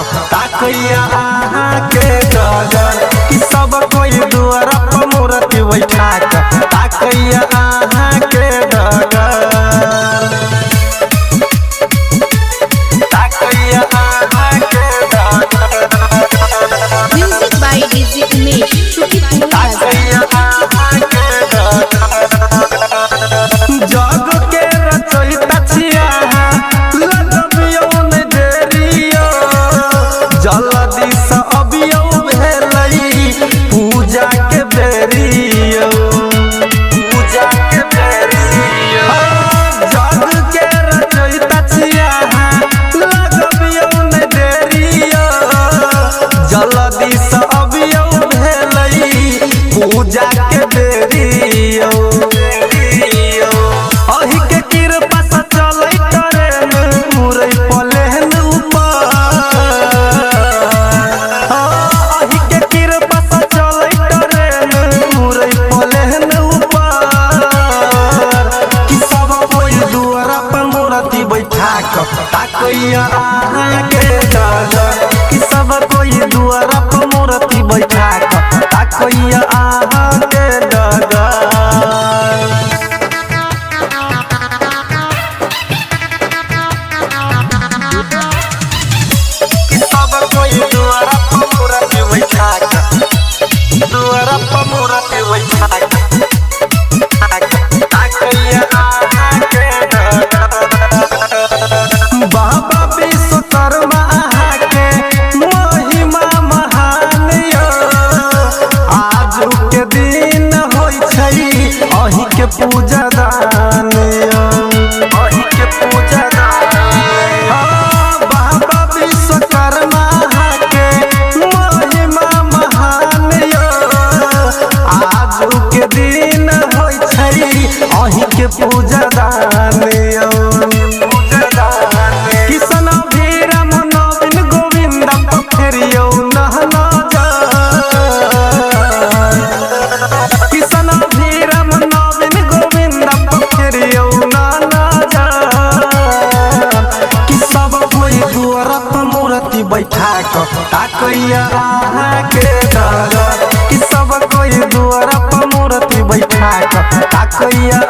ताकैया के डगर कि सब कोई दुआरा पर मूर्ति बैठा ताकैया के डगर ताकैया के डगर म्यूजिक बाय डीजे उमेश ताकैया के डगर जग के रचयिता छिया लगबियो न देरियो जल्दी से अबियो भेलई पूजा के बेरियो पूजा के बेरियो जग के रचयिता छिया लगबियो न देरियो जल्दी से अबियो भेलई पूजा के बेरियो अहि के कृपा से चलै करे मुरई पलेन ऊपर अहि के कृपा से चलै करे मुरई पलेन ऊपर कि सब कोई दुआरा पर मूर्ति बैठा ताकैया के डगर कि सब कोई दुआरा पर मूर्ति बैठा ताकैया के डगर सब कोई दुआरा पर मूर्ति बैठा दुआरा पर मूर्ति बैठा ताकैया के डगर बाबा विश्वकर्मा के महिमा महान यो आज के दिन होई छै अहि के पूजा दान यो अहि के पूजा दान बाबा विश्वकर्मा के महिमा महान यो आज के दिन होई छै अहि के पूजा दान यो किशन भीरम नवीन गोविंद फेरियो नहना किशन भीरम नवीन गोविंद फेरियो नहना कि सब कोई दुआरा पर मूर्ति बैठा ताकैया के डगर कि सब कोई दुआरा पर मूर्ति बैठा ताकैया